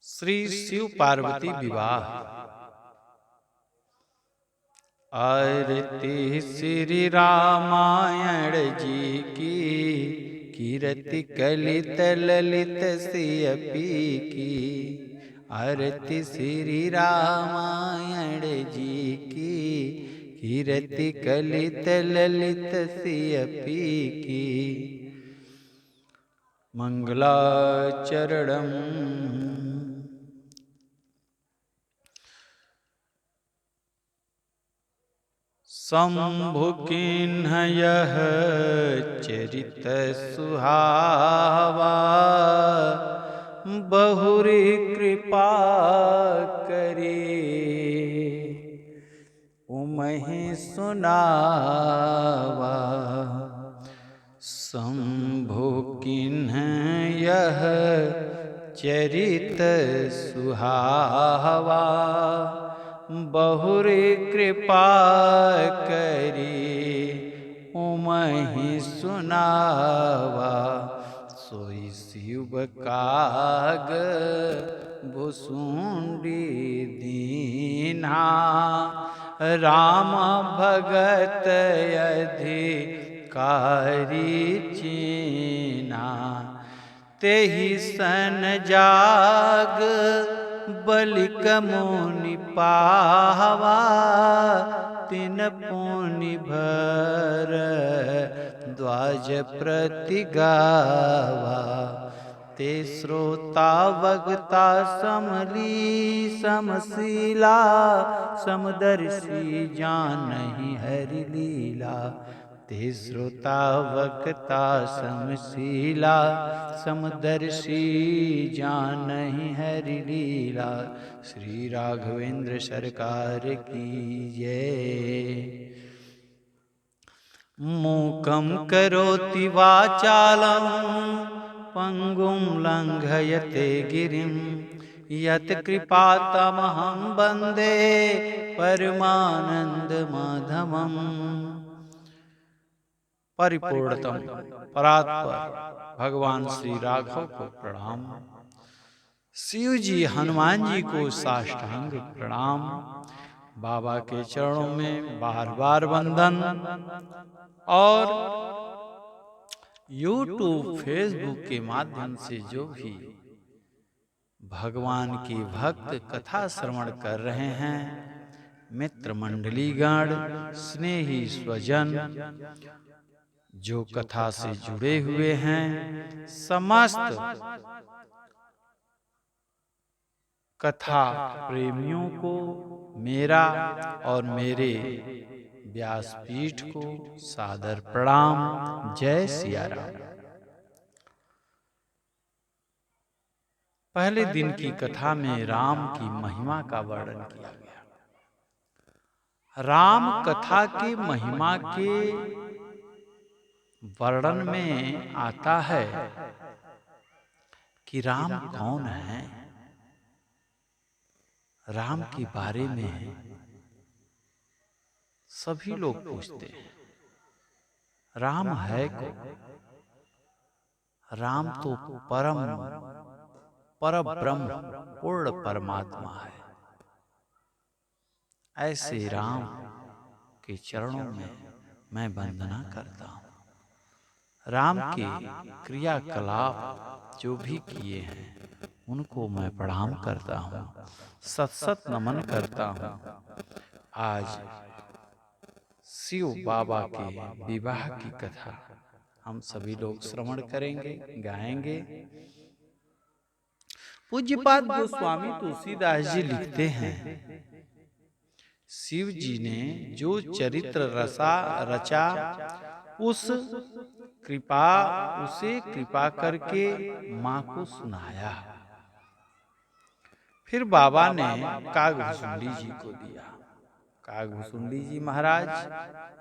श्री शिव पार्वती विवाह। आरती श्री रामायण जी की, कीरति कलित ललित सियपी की। आरती श्री रामायण जी की, कीरति कलित ललित सियपी की। मंगलाचरणम शंभुकिन्ह यह चरित सुहावा, बहुरी कृपा करे उमहि सुनावा। शंभुकिन्ह यह चरित सुहावा, बहुरी कृपा करी उमहि सुनावा। सोई शिव काग भुसुंडी दीना, राम भगत अधिकारी चीना। तेहि सन जाग बलिक मुनि पावा, तिन पुनि भर द्वाज प्रति गावा। ते श्रोता वक्ता समली समशीला, समदर्शी जानहि हरि लीला। ते श्रोता वक्ता समशीला, समदर्शी जानहि हरि लीला। श्री राघवेंद्र सरकार की जय। मूकं करोति वाचालं, पंगुं लंघयते गिरिं। यत् कृपातमहं वन्दे परमानंद माधवम्। परिपूर्णतम परात्पर भगवान श्री राघव को प्रणाम। शिव जी हनुमान जी को साष्टांग प्रणाम। बाबा के चरणों में बार बार वंदन। और YouTube फेसबुक के माध्यम से जो भी भगवान की भक्त कथा श्रवण कर रहे हैं, मित्र मंडलीगण, स्नेही स्वजन जो कथा से जुड़े हुए हैं, समस्त कथा प्रेमियों को मेरा और मेरे व्यासपीठ को सादर प्रणाम। जय सिया राम। पहले दिन की कथा में राम की महिमा का वर्णन किया गया। राम कथा की महिमा के वर्णन में आता है कि राम कौन है। राम के बारे में सभी लोग पूछते हैं, राम है कौन? राम तो परम परब्रह्म पूर्ण परमात्मा है। ऐसे राम के चरणों में मैं वंदना करता हूँ। राम के क्रियाकलाप जो भी किए हैं उनको मैं प्रणाम करता हूँ, सत सत नमन करता हूँ। आज शिव बाबा के विवाह की कथा हम सभी लोग श्रवण करेंगे, गाएंगे। पूज्यपाद गोस्वामी तुलसीदास जी लिखते हैं, शिव जी ने जो चरित्र रचा, उसे कृपा करके माँ को सुनाया। फिर बाबा ने कागभुसुंडी जी को दिया। कागभुसुंडी जी महाराज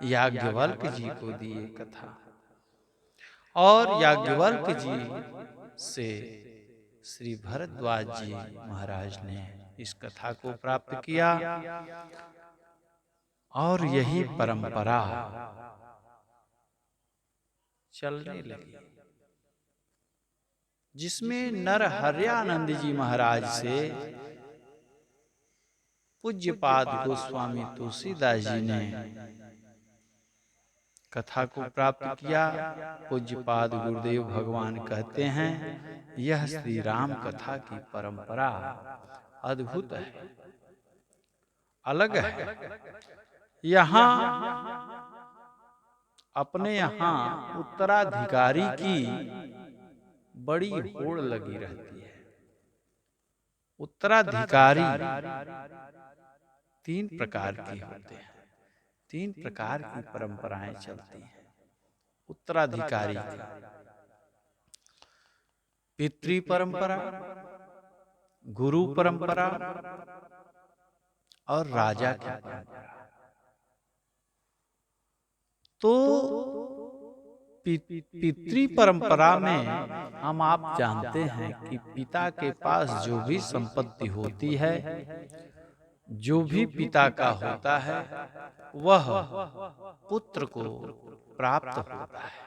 याज्ञवल्क जी को दिए कथा, और याज्ञवल्क जी से श्री भरद्वाज जी महाराज ने इस कथा को प्राप्त किया। और यही परंपरा चलने लगी। जिसमें नरहरयानंद जी महाराज से पूज्यपाद गोस्वामी तुलसीदास जी ने कथा को प्राप्त किया। पूज्यपाद गुरुदेव भगवान कहते हैं, यह श्री राम कथा की परंपरा अद्भुत है, अलग है। यहाँ अपने यहाँ उत्तराधिकारी की बड़ी होड़ लगी रहती है। उत्तराधिकारी 3 प्रकार के होते हैं, 3 प्रकार की परंपराएं चलती हैं उत्तराधिकारी की। पितृ परंपरा, गुरु परंपरा और राजा की परंपरा। तो पितृ परंपरा में हम आप जानते हैं कि पिता के पास जो भी संपत्ति होती है, जो भी पिता का होता है, वह पुत्र को प्राप्त होता है।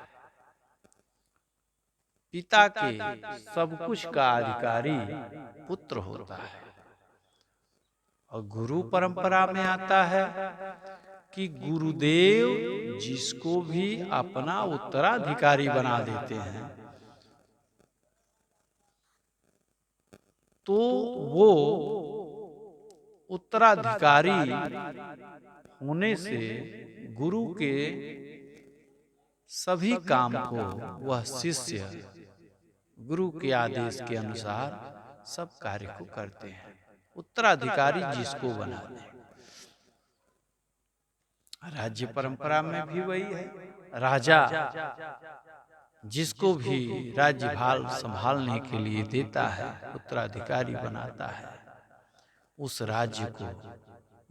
पिता के सब कुछ का अधिकारी पुत्र होता है। और गुरु परंपरा में आता है कि गुरुदेव जिसको भी अपना उत्तराधिकारी बना देते हैं, तो वो उत्तराधिकारी होने से गुरु के सभी काम को वह शिष्य गुरु के आदेश के अनुसार सब कार्य को करते हैं। उत्तराधिकारी जिसको बना दे। राज्य परंपरा में भी वही है। राजा जिसको भी राज्य भाल संभालने के लिए देता है, उत्तराधिकारी बनाता है, उस राज्य को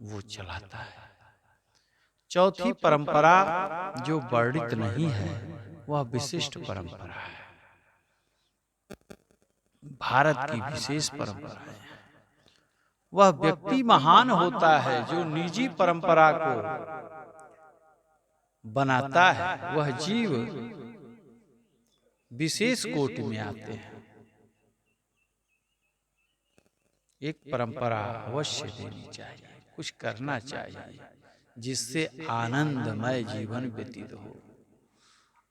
वो चलाता है। चौथी परंपरा जो वर्णित नहीं है, वह विशिष्ट परंपरा है, भारत की विशेष परंपरा है। वह व्यक्ति महान होता है जो निजी परंपरा को बनाता है, वह जीव विशेष कोटि में आते हैं। एक परंपरा अवश्य देनी चाहिए, कुछ करना चाहिए जिससे आनंदमय जीवन व्यतीत हो।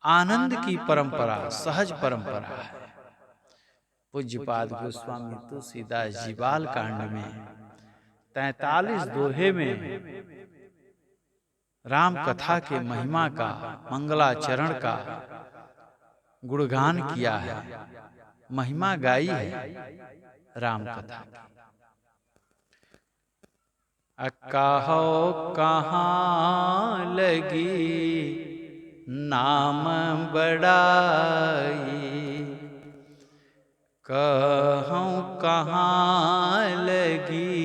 आनंद की परंपरा सहज परंपरा है। पूज्यपाद गोस्वामी तुलसीदास जी बाल कांड में 43 दोहे में राम कथा के महिमा का, मंगलाचरण का गुणगान किया है, महिमा गाई है राम कथा की। कहो कहाँ लगी नाम बड़ाई, कहूँ कहाँ लगी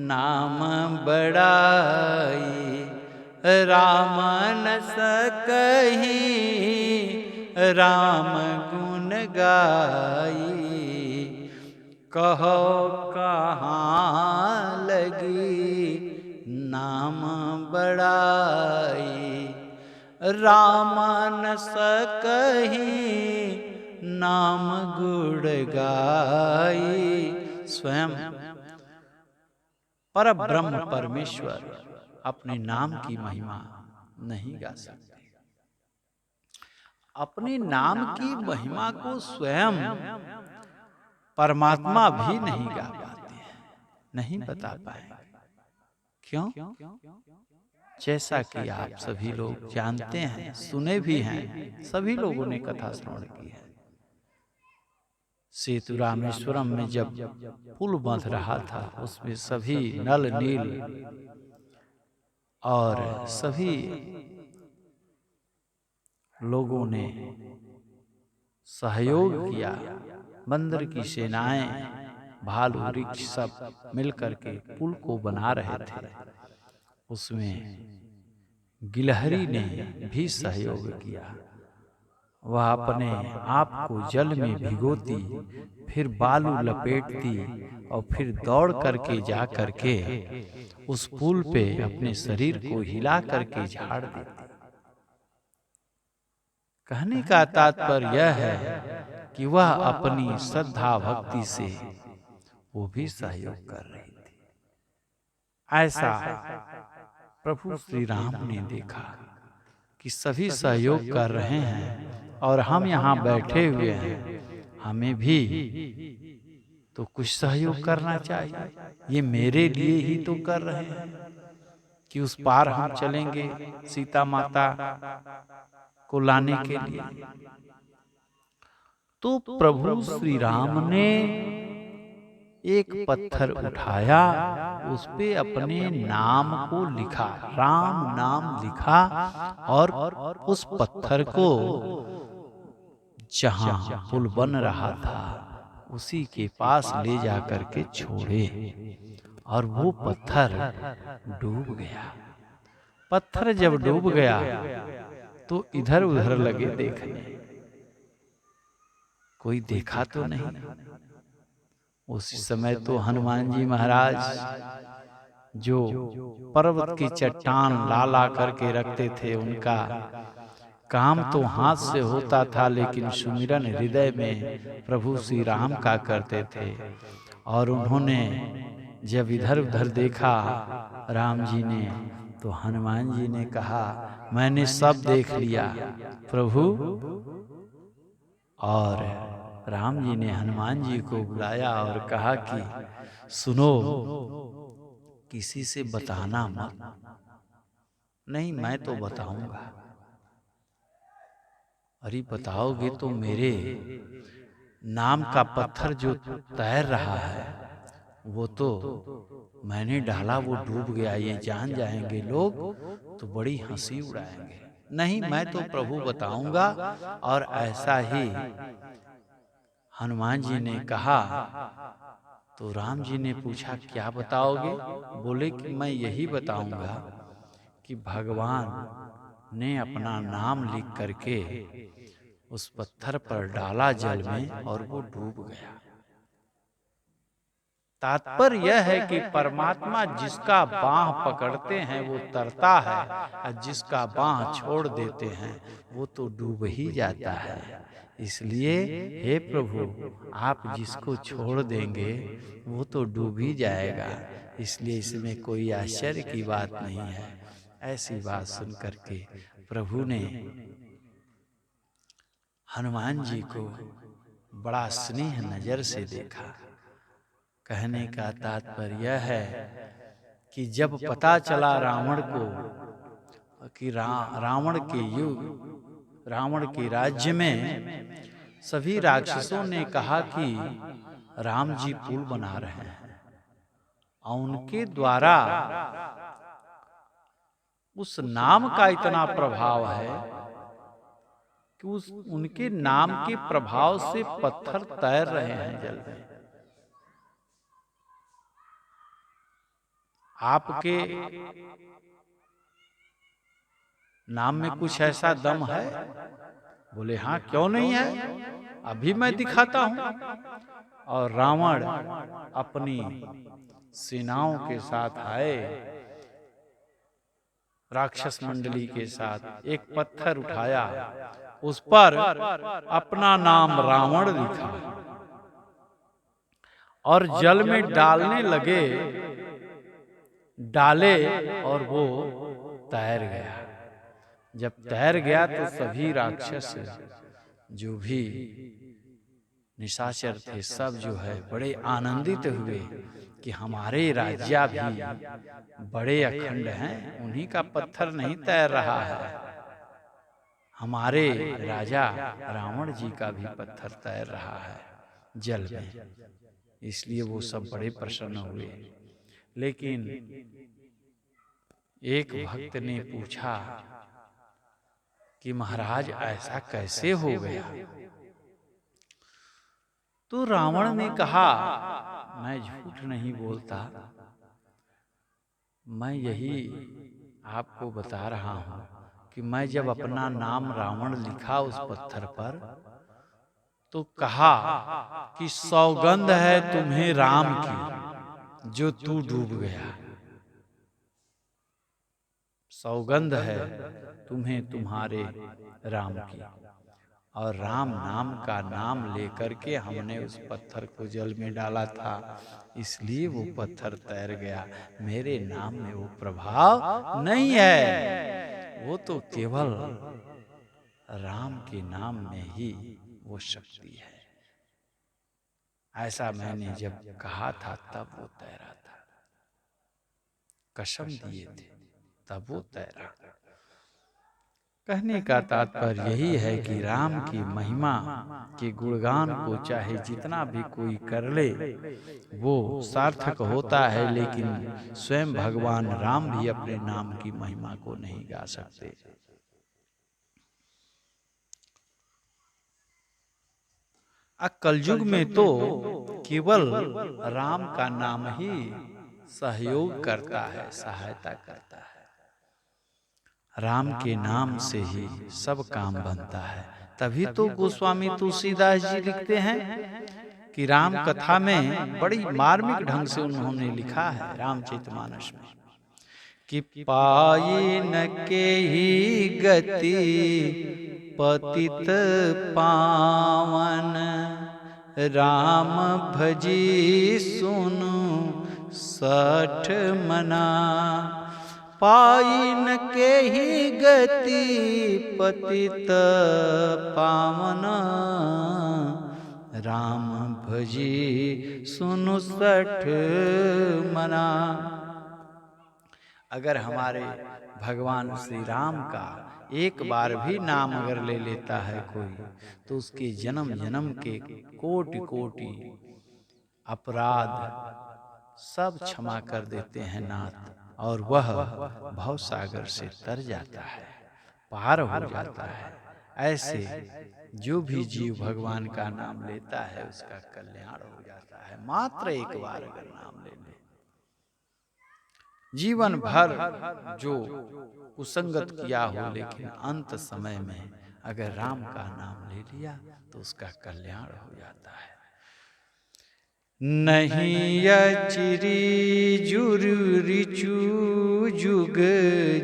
नाम बड़ाई, राम न सकहीं राम गुण गाई, कहो कहाँ लगी नाम बड़ाई, राम न सकहीं नाम गुण गाई। स्वयं पर ब्रह्म परमेश्वर अपने नाम की महिमा नहीं गा सकते। अपने नाम की महिमा को स्वयं परमात्मा भी नहीं गा पाते हैं, नहीं बता पाएंगे। क्यों? जैसा कि आप सभी लोग जानते हैं, सुने भी हैं, सभी लोगों ने कथा श्रवण की है। सेतु रामेश्वरम में जब पुल बंध रहा था, उसमें सभी नल नील और सभी लोगों ने सहयोग किया। बंदर की सेनाएं, भालू, वृक्ष सब मिलकर के पुल को बना रहे थे। उसमें गिलहरी ने भी सहयोग किया। वह अपने आप को जल में भिगोती, फिर बालू लपेटती और फिर दौड़ करके जा करके उस पुल पे अपने शरीर को हिला करके झाड़ देती। कहने का तात्पर्य यह है कि वह अपनी श्रद्धा भक्ति से वो भी सहयोग कर रही थी। ऐसा प्रभु श्री राम ने देखा कि सभी सहयोग कर रहे हैं और हम यहाँ बैठे हुए हैं, हमें भी तो कुछ सहयोग करना चाहिए। ये मेरे लिए ही तो कर रहे हैं कि उस पार हम चलेंगे सीता माता को लाने के लिए। तो प्रभु श्री राम ने एक पत्थर उठाया, उस पे अपने नाम को लिखा, राम नाम लिखा, और उस पत्थर को जहां पुल बन रहा था उसी के पास ले जाकर के छोड़े, और वो पत्थर डूब गया। पत्थर जब डूब गया तो इधर उधर लगे देखने, कोई देखा तो नहीं। उसी समय तो हनुमान जी महाराज जो पर्वत की चट्टान ला ला करके रखते थे, उनका काम तो हाथ से होता था, लेकिन सुमिरन हृदय में प्रभु श्री राम का करते थे। और उन्होंने जब इधर उधर देखा राम जी ने, तो हनुमान जी ने कहा, मैंने सब देख लिया प्रभु। और राम जी ने हनुमान जी को बुलाया और कहा कि सुनो, किसी से बताना मत। नहीं, मैं तो बताऊंगा। अरे बताओगे तो मेरे नाम का पत्थर जो तैर रहा है वो तो मैंने डाला, वो डूब गया, ये जान जाएंगे लोग तो बड़ी हंसी उड़ाएंगे। नहीं, मैं तो प्रभु बताऊंगा। और ऐसा ही हनुमान जी ने कहा। तो राम जी ने पूछा, क्या बताओगे? बोले कि मैं यही बताऊंगा कि भगवान ने अपना नाम लिख करके उस पत्थर पर डाला जल में और वो डूब गया। तात्पर्य यह है कि परमात्मा जिसका बांह पकड़ते हैं वो तरता है, और जिसका बांह छोड़ देते हैं वो तो डूब ही जाता है। इसलिए हे प्रभु, आप जिसको छोड़ देंगे वो तो डूब ही जाएगा, इसलिए इसमें कोई आश्चर्य की बात नहीं है। ऐसी बात सुन करके प्रभु ने हनुमान जी को बड़ा स्नेह नजर से देखा। कहने का तात्पर्य यह है कि जब पता चला रावण को कि रावण के राज्य में सभी राक्षसों ने कहा कि राम जी पुल बना रहे हैं, और उनके द्वारा उस नाम का इतना प्रभाव है कि उनके नाम के प्रभाव से पत्थर तैर रहे हैं जल में। आपके नाम में कुछ ऐसा दम है? बोले हाँ, क्यों नहीं है, अभी मैं दिखाता हूं। और रावण अपनी सेनाओं के साथ आए, राक्षस मंडली के साथ। एक पत्थर उठाया, उस पर अपना नाम रावण लिखा और जल में डालने लगे, डाले और वो तैर गया। जब तैर गया तो सभी राक्षस जो भी निशाचर थे सब जो है बड़े आनंदित हुए कि हमारे राजा भी बड़े अखंड हैं, उन्हीं का पत्थर नहीं तैर रहा है, हमारे राजा रावण जी का भी पत्थर तैर रहा है जल में। इसलिए वो सब बड़े प्रसन्न हुए। लेकिन एक भक्त ने पूछा कि महाराज ऐसा कैसे हो गया? तो रावण ने कहा, मैं झूठ नहीं बोलता, मैं यही आपको बता रहा हूं कि मैं जब अपना नाम रावण लिखा उस पत्थर पर, तो कहा कि सौगंध है तुम्हें राम की जो तू डूब गया, सौगंध है तुम्हें तुम्हारे राम की। और राम नाम का नाम लेकर के हमने उस पत्थर को जल में डाला था, इसलिए वो पत्थर तैर गया। मेरे नाम में वो प्रभाव नहीं है, वो तो केवल राम के नाम में ही वो शक्ति है। ऐसा मैंने जब कहा था तब वो तैरा था, कसम दिए थे तब वो तैरा। कहने का तात्पर्य यही है कि राम की महिमा के गुणगान को चाहे जितना भी कोई कर ले वो सार्थक होता है, लेकिन स्वयं भगवान राम भी अपने नाम की महिमा को नहीं गा सकते। कलयुग में तो केवल राम का नाम ही सहयोग करता है, सहायता करता है। राम के नाम से ही सब काम बनता है। तभी तो गोस्वामी तुलसीदास जी लिखते हैं कि राम कथा में बड़ी मार्मिक ढंग से उन्होंने लिखा है रामचरितमानस में कि पाई न के ही गति पतित पावन, राम भजी सुनु सठ मना। पाई न के ही गति पतित पावन, राम भजी सुनु सठ मना। अगर हमारे भगवान श्री राम का एक बार भी नाम अगर ले लेता है कोई, तो उसके जन्म जन्म के कोटि कोटि अपराध सब क्षमा कर देते हैं नाथ, और वह भव सागर से तर जाता है, पार हो जाता है। ऐसे जो भी जीव भगवान का नाम लेता है उसका कल्याण हो जाता है, मात्र एक बार अगर नाम ले ले। जीवन भर जो कुसंगत किया हो, लेकिन अंत समय में अगर राम का नाम ले लिया तो उसका कल्याण हो जाता है। नहीं अचिरी जुरुरिचु जुग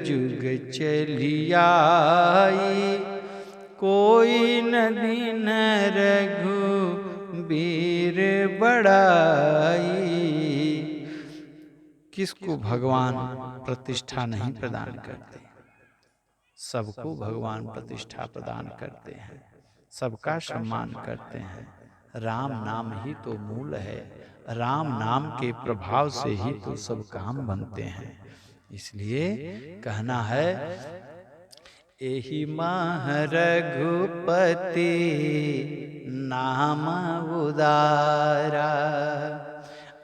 जुग चलियाई, कोई न दिन रघुबीर बड़ाई। किसको भगवान प्रतिष्ठा नहीं प्रदान करते, सबको भगवान प्रतिष्ठा प्रदान करते हैं, सबका सम्मान करते हैं। राम नाम ही तो मूल है, राम नाम के प्रभाव से ही तो सब काम बनते हैं। इसलिए कहना है एहि माह रघुपति नाम उदारा,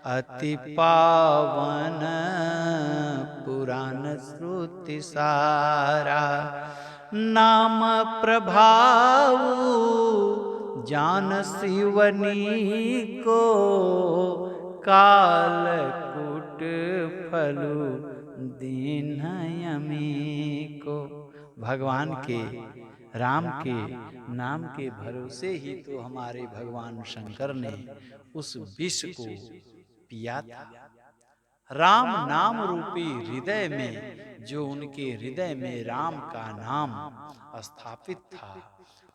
अति पावन पुराण श्रुति सारा। नाम प्रभाव जान शिवनी को, काल कूट फलु दीन यमी को। भगवान के राम के नाम के भरोसे ही तो हमारे भगवान शंकर ने उस विष को पिया था। राम नाम रूपी हृदय में, जो उनके हृदय में राम का नाम स्थापित था,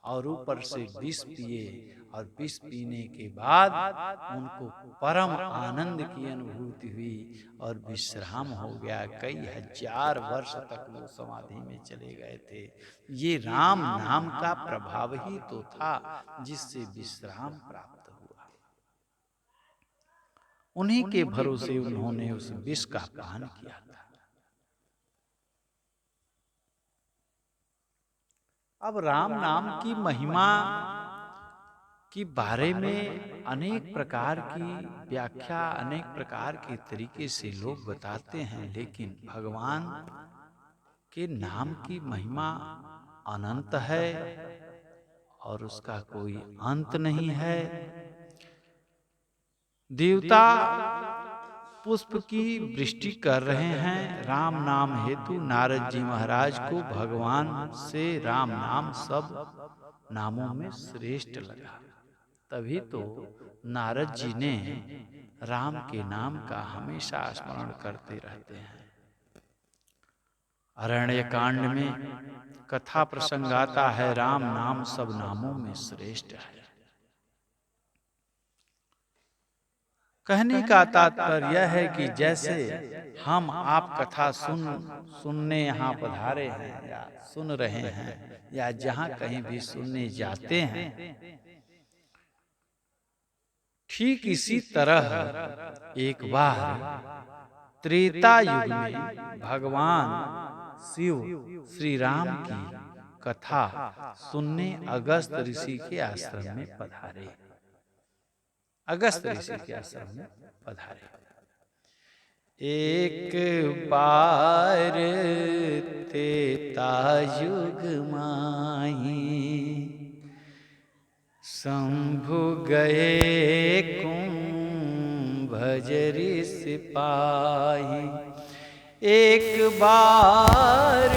और ऊपर से विष पिए, और विष पीने के बाद उनको परम आनंद की अनुभूति हुई और विश्राम हो गया। कई हजार वर्ष तक वो समाधि में चले गए थे। ये राम नाम का प्रभाव ही तो था जिससे विश्राम प्राप्त हुआ। उन्हीं के भरोसे उन्होंने उस विष का पान किया था। अब राम नाम की महिमा के बारे में अनेक प्रकार की व्याख्या, अनेक प्रकार के तरीके से लोग बताते हैं, लेकिन भगवान के नाम की महिमा अनंत है और उसका कोई अंत नहीं है। देवता पुष्प की वृष्टि कर रहे हैं राम नाम हेतु। नारद जी महाराज को भगवान से राम नाम सब नामों में श्रेष्ठ लगा, तभी तो नारद जी ने राम के नाम का हमेशा स्मरण करते रहते हैं। अरण्य कांड में कथा प्रसंग आता है, राम नाम सब नामों में श्रेष्ठ है। कहने का तात्पर्य यह है कि जैसे हम आप कथा सुनने यहाँ पधारे हैं या सुन रहे हैं या जहाँ कहीं भी सुनने जाते हैं, ठीक इसी तरह एक बार त्रेता युग में भगवान शिव श्री राम की कथा सुनने अगस्त ऋषि के आश्रम में पधारे। अगस्त ऋषि के आश्रम में पधारे। एक बार त्रेता युग माही शंभु गए कुंभज सिपाही। एक बार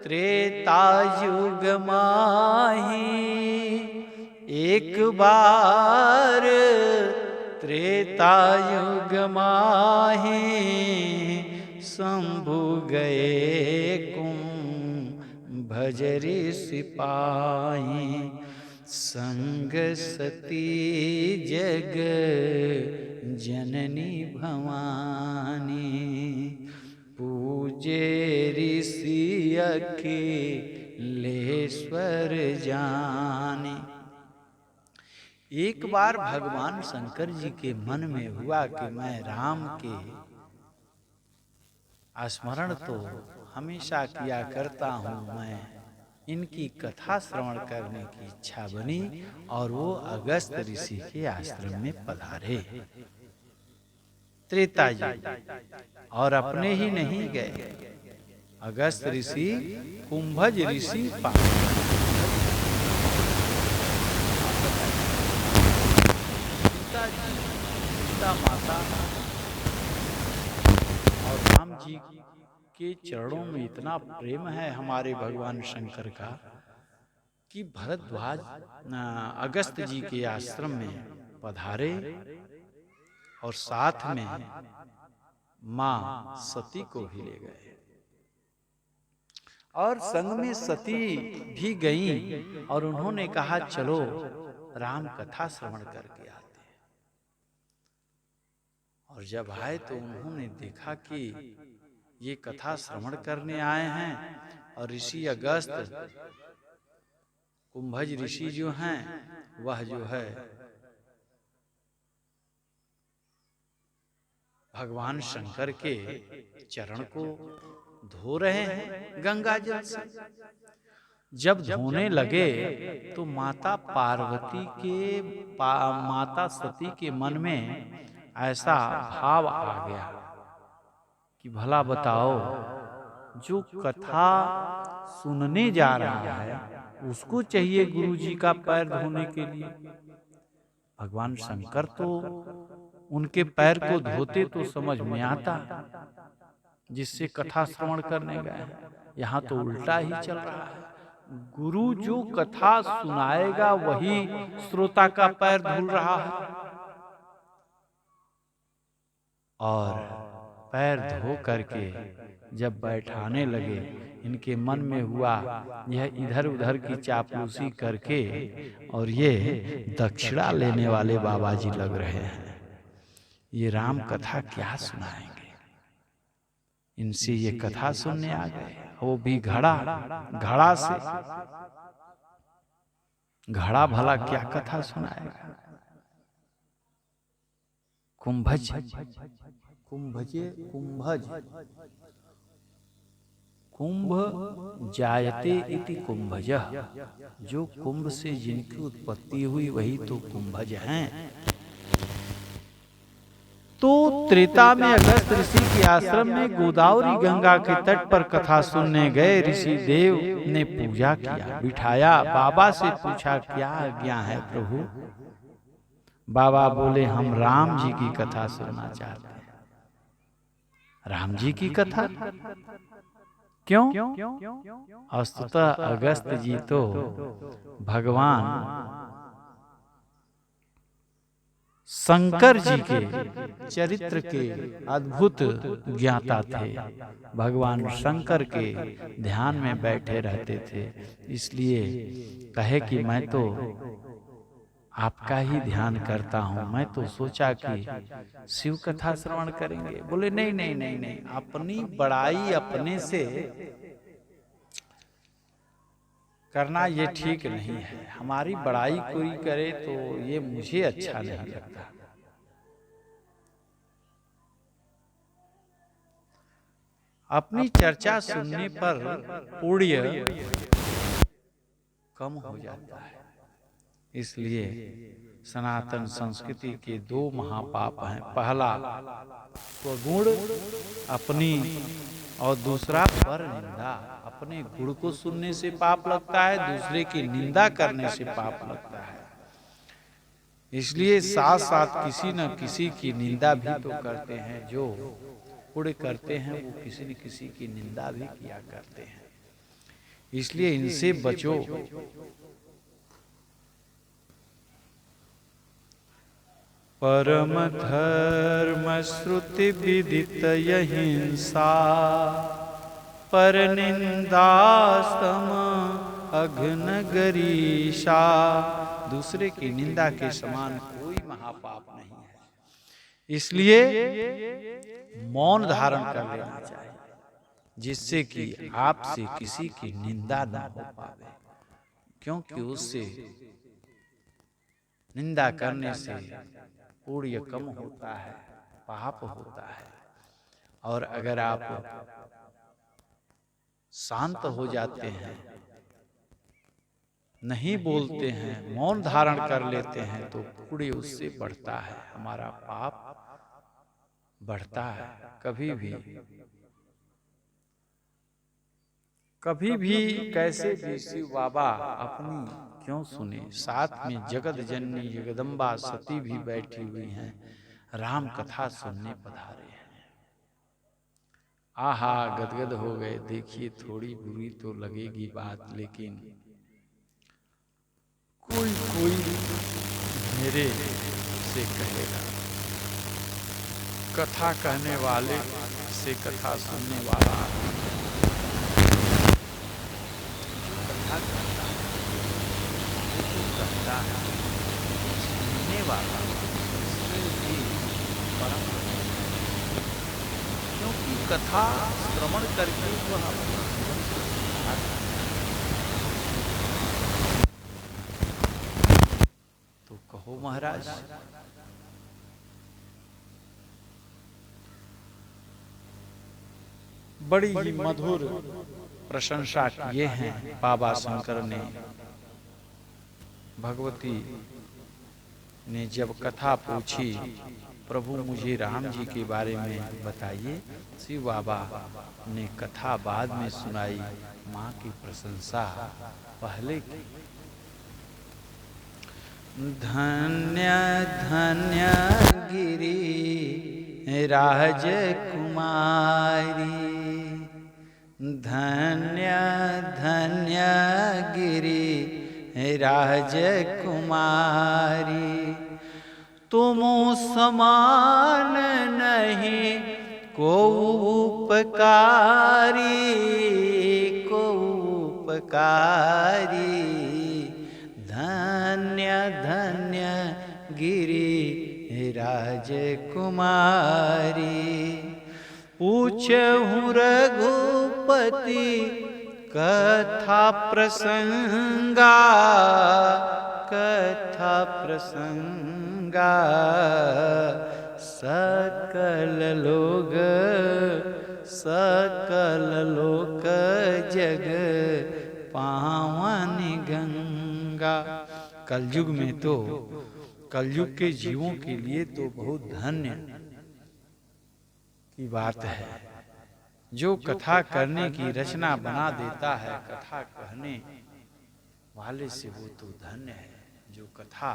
त्रेता युग माही, एक बार त्रेता युग माही शंभु गए कुंभज सिपाही। संग सती जग जननी भवानी पूजे ऋषि अखिलेश्वर जानी। एक बार भगवान शंकर जी के मन में हुआ कि मैं राम के स्मरण तो हमेशा किया करता हूँ, मैं इनकी कथा श्रवण करने की इच्छा बनी और वो अगस्त ऋषि के आश्रम में पधारे। त्रेता युग, और अपने ही नहीं गए, अगस्त ऋषि कुंभज ऋषि सीता माता और राम जी के चरणों में इतना प्रेम है हमारे भगवान शंकर का कि भरद्वाज अगस्त जी के आश्रम में पधारे और साथ में मां सती को भी ले गए और संग में सती भी गईं और उन्होंने कहा चलो राम कथा श्रवण करके आते हैं। और जब आए तो उन्होंने देखा कि ये कथा श्रवण करने आए हैं और ऋषि अगस्त कुंभज ऋषि जो हैं वह जो है भगवान शंकर के चरण को धो रहे हैं गंगा जल से। जब धोने लगे तो माता पार्वती के माता सती के मन में ऐसा भाव आ गया कि भला बताओ, जो कथा सुनने जा रहा है उसको चाहिए गुरु जी का पैर धोने के लिए। भगवान शंकर तो उनके पैर को धोते तो समझ में आता, जिससे कथा श्रवण करने गए। यहाँ तो उल्टा ही चल रहा है, गुरु जो कथा सुनाएगा वही श्रोता का पैर धुल रहा है। और पैर धो करके जब बैठाने लगे, इनके मन में हुआ यह इधर उधर की चापलूसी करके और ये दक्षिणा लेने वाले बाबा जी लग रहे हैं, ये राम कथा क्या सुनाएंगे। इनसे ये कथा सुनने आ गए, वो भी घड़ा से। घड़ा भला क्या कथा सुनाएगा। कुंभज कुंभ जायते इति कुंभजः, जो कुंभ से जिनकी उत्पत्ति हुई वही तो कुंभज हैं। तो त्रेता में अगस्त ऋषि के आश्रम में गोदावरी गंगा के तट पर कथा सुनने गए ऋषि देव ने पूजा किया, बिठाया, बाबा से पूछा क्या आज्ञा है प्रभु। बाबा बोले हम राम जी की कथा सुनना चाहते हैं। राम जी की कथा क्यों? वस्तुतः अगस्त जी तो भगवान शंकर जी के चरित्र के अद्भुत ज्ञाता थे, भगवान शंकर के ध्यान में बैठे रहते थे। इसलिए कहे कि मैं तो आपका ही ध्यान करता हूं। मैं तो सोचा कि शिव कथा श्रवण करेंगे। बोले नहीं नहीं नहीं नहीं, अपनी बड़ाई अपने से करना ये ठीक नहीं है। हमारी बड़ाई कोई करे तो ये मुझे अच्छा नहीं लगता। अपनी चर्चा सुनने पर पुण्य कम हो जाता है। इसलिए सनातन संस्कृति के दो महापाप हैं। पहला स्वगुण अपनी, और दूसरा पर निंदा। अपने गुण को सुनने से पाप लगता है, दूसरे की निंदा करने से पाप लगता है। इसलिए साथ साथ किसी न किसी की निंदा भी तो करते हैं। जो पुण्य करते हैं वो किसी न किसी की निंदा भी किया करते हैं। इसलिए इनसे बचो। परम धर्म श्रुति विदित अहिंसा, पर निंदा सम अघ्न गरीषा। दूसरे की निंदा के समान कोई महापाप नहीं है। इसलिए मौन धारण कर लेना चाहिए, जिससे कि आपसे किसी की निंदा न हो पावे। क्योंकि उससे निंदा करने से पुण्य कम होता है, पाप होता है। और अगर आप शांत हो जाते हैं, नहीं बोलते हैं, मौन धारण कर लेते हैं, तो पुण्य उससे बढ़ता है, हमारा पाप बढ़ता है। कभी भी कैसे भी शिव बाबा अपनी क्यों सुने। साथ में जगत जननी जगदम्बा सती भी बैठी हुई हैं, राम कथा सुनने पधारे हैं। आहा, गदगद हो गए। देखिए, थोड़ी बुरी तो लगेगी बात, लेकिन कोई कोई मेरे से कहेगा, कथा कहने वाले से कथा सुनने वाला कथा कहता है, सुनने वाला भी परम। क्योंकि कथा श्रवण करके वह अपना जीवन तो कहो महाराज। बड़ी ही मधुर प्रशंसा किए हैं बाबा शंकर ने। भगवती ने जब कथा पूछी, प्रभु मुझे राम जी के बारे में बताइए, शिव बाबा ने कथा बाद में सुनाई, माँ की प्रशंसा पहले की। धन्य धन्य गिरि राजकुमारी, धन्य धन्य गिरि राजकुमारी। तुम समान नहीं को उपकारी, को उपकारी। धन्य धन्य गिरि राजकुमारी। पूछहूँ रघुपति कथा प्रसंगा, कथा प्रसंगा। सकल लोग जग पावन गंगा। कलयुग में तो, कलयुग के जीवों के लिए तो बहुत धन्य की बात है। जो कथा करने की रचना बना देता है, कथा कहने वाले से वो तो धन्य है। जो कथा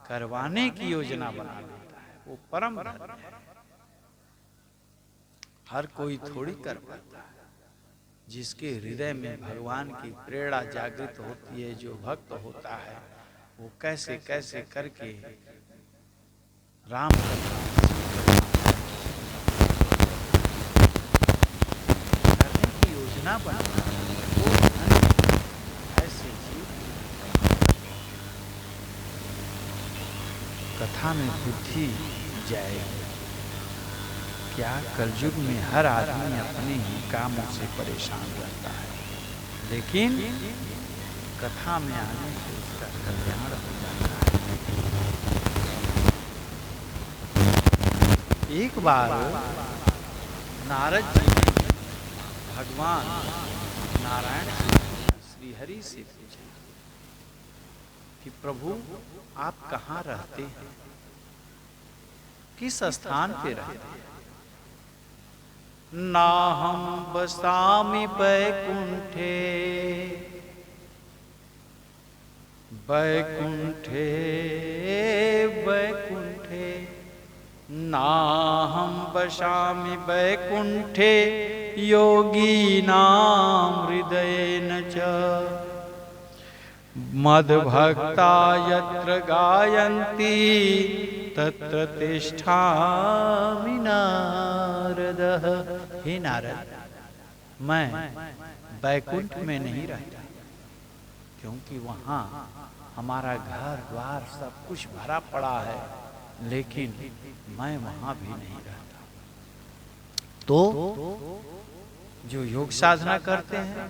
करवाने की योजना बना देता है वो परम धन्य है। हर कोई थोड़ी कर पाता है। जिसके हृदय में भगवान की प्रेरणा जागृत होती है, जो भक्त होता है, वो कैसे कैसे करके राम कथा न बनना, वो धन्य ऐसे जीव। कथा में बुद्धि जाएगी। क्या कलयुग में हर आदमी अपने ही कामों से परेशान रहता है, लेकिन कथा में आने से उसका कल्याण हो जाता है। एक बार नारद जी ने भगवान नारायण श्री हरि से पूछा कि प्रभु आप कहाँ रहते हैं, किस स्थान पे रहते हैं? नाहं बसामि वैकुंठे वैकुंठे वैकुंठे, नाहं बसामि वैकुंठे योगीनां हृदयेन च, मद्भक्ता यत्र गायन्ति तत्र तिष्ठामि नारद। हे नारद, मैं वैकुंठ में नहीं रहता, क्योंकि वहाँ हमारा घर द्वार सब कुछ भरा पड़ा है, लेकिन मैं वहाँ भी नहीं रहता। तो जो योग साधना करते हैं,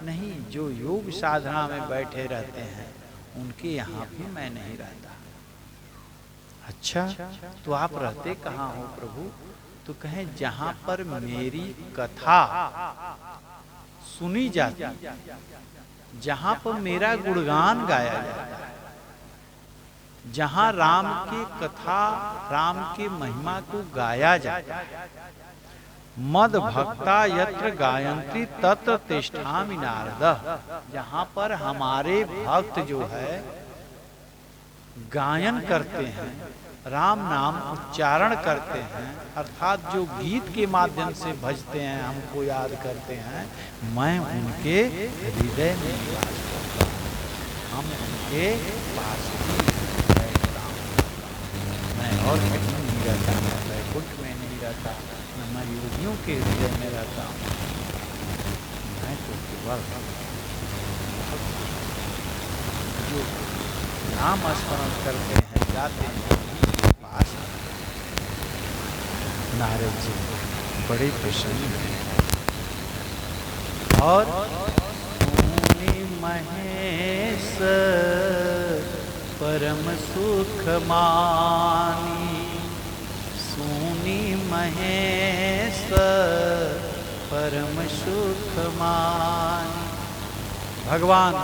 नहीं, जो योग साधना में बैठे रहते हैं, उनके यहाँ भी मैं नहीं रहता। अच्छा, तो आप रहते कहाँ हो प्रभु? तो कहें जहाँ पर मेरी कथा सुनी जाती, जहाँ पर मेरा गुणगान गाया जाता है, जहाँ राम की कथा, राम की महिमा को गाया जाता है, मद भक्ता यत्र गायन्ति तत्र तिष्ठामि नारद। जहाँ पर हमारे भक्त जो है गायन करते हैं, राम नाम उच्चारण करते हैं, अर्थात जो गीत के माध्यम से भजते हैं, हमको याद करते हैं, मैं उनके हृदय में निवास करता हूँ, हम उनके पास ही बैठता हूँ। मैं और कहीं नहीं रहता, मैं वैकुंठ में नहीं रहता, मैं योगियों के हृदय में रहता हूँ। मैं तो केवल जो नाम स्मरण करते हैं, जाते हैं, पास। नारद जी बड़े प्रसन्न हैं और मुनि महेश परम सुख मानी, सुनी महेश परम सुख मानी। भगवान